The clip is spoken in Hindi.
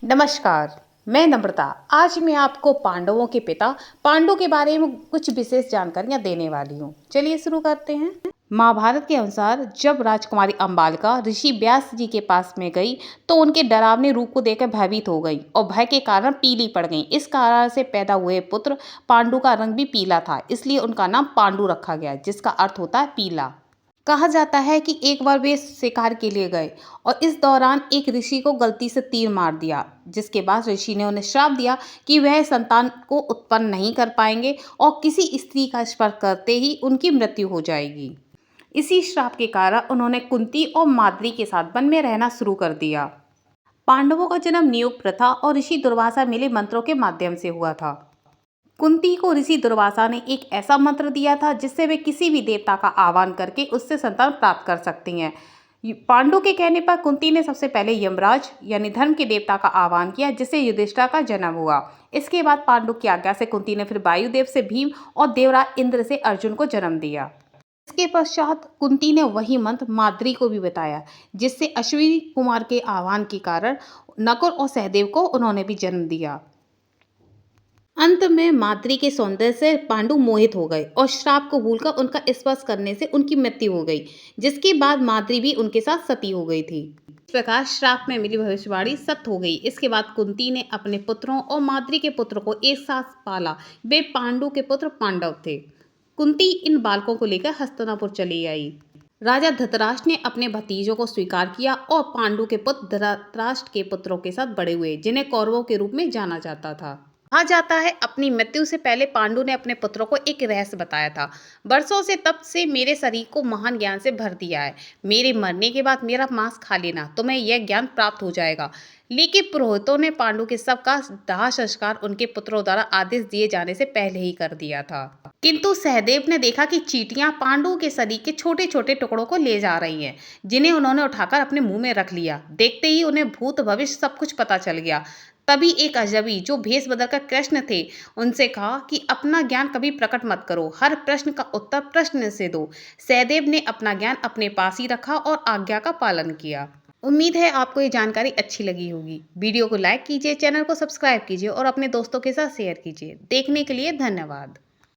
नमस्कार। मैं नम्रता। आज मैं आपको पांडवों के पिता पांडु के बारे में कुछ विशेष जानकारियां देने वाली हूँ। चलिए शुरू करते हैं। महाभारत के अनुसार जब राजकुमारी अंबालिका ऋषि व्यास जी के पास में गई तो उनके डरावने रूप को देखकर भयभीत हो गई और भय के कारण पीली पड़ गई। इस कारण से पैदा हुए पुत्र पांडु का रंग भी पीला था, इसलिए उनका नाम पांडु रखा गया, जिसका अर्थ होता है पीला। कहा जाता है कि एक बार वे शिकार के लिए गए और इस दौरान एक ऋषि को गलती से तीर मार दिया, जिसके बाद ऋषि ने उन्हें श्राप दिया कि वह संतान को उत्पन्न नहीं कर पाएंगे और किसी स्त्री का स्पर्श करते ही उनकी मृत्यु हो जाएगी। इसी श्राप के कारण उन्होंने कुंती और माद्री के साथ वन में रहना शुरू कर दिया। पांडवों का जन्म नियोग प्रथा और ऋषि दुर्वासा मिले मंत्रों के माध्यम से हुआ था। कुंती को ऋषि दुर्वासा ने एक ऐसा मंत्र दिया था जिससे वे किसी भी देवता का आह्वान करके उससे संतान प्राप्त कर सकती हैं। पांडु के कहने पर कुंती ने सबसे पहले यमराज यानी धर्म के देवता का आह्वान किया, जिससे युधिष्ठिर का जन्म हुआ। इसके बाद पांडु की आज्ञा से कुंती ने फिर वायुदेव से भीम और देवराज इंद्र से अर्जुन को जन्म दिया। इसके पश्चात कुंती ने वही मंत्र माद्री को भी बताया, जिससे अश्विनी कुमार के आह्वान के कारण नकुल और सहदेव को उन्होंने भी जन्म दिया। अंत में माद्री के सौंदर्य से पांडु मोहित हो गए और श्राप को भूलकर उनका स्पर्श करने से उनकी मृत्यु हो गई, जिसके बाद माद्री भी उनके साथ सती हो गई थी। इस प्रकार श्राप में मिली भविष्यवाणी सत्य हो गई। इसके बाद कुंती ने अपने पुत्रों और माद्री के पुत्र को एक साथ पाला। वे पांडु के पुत्र पांडव थे। कुंती इन बालकों को लेकर हस्तिनापुर चली आई। राजा धृतराष्ट्र ने अपने भतीजों को स्वीकार किया और पांडु के पुत्र धृतराष्ट्र के पुत्रों के साथ बड़े हुए, जिन्हें कौरवों के रूप में जाना जाता था। कहा जाता है अपनी मृत्यु से पहले पांडु ने अपने पुत्रों को एक रहस्य बताया था। वर्षों से तप से मेरे शरीर को महान ज्ञान से भर दिया है। मेरे मरने के बाद मेरा मांस खा लेना, तुम्हें यह ज्ञान प्राप्त हो जाएगा। लेकिन पुरोहितों ने पांडु के शव का दाह संस्कार उनके पुत्रों द्वारा आदेश दिए जाने से पहले ही कर दिया था। किंतु सहदेव ने देखा कि चींटियां पांडु के शरीर के छोटे छोटे टुकड़ों को ले जा रही हैं, जिन्हें उन्होंने उठाकर अपने मुंह में रख लिया। देखते ही उन्हें भूत भविष्य सब कुछ पता चल गया। तभी एक अजनबी जो भेष बदलकर कृष्ण थे, उनसे कहा कि अपना ज्ञान कभी प्रकट मत करो, हर प्रश्न का उत्तर प्रश्न से दो। सहदेव ने अपना ज्ञान अपने पास ही रखा और आज्ञा का पालन किया। उम्मीद है आपको ये जानकारी अच्छी लगी होगी। वीडियो को लाइक कीजिए, चैनल को सब्सक्राइब कीजिए और अपने दोस्तों के साथ शेयर कीजिए। देखने के लिए धन्यवाद।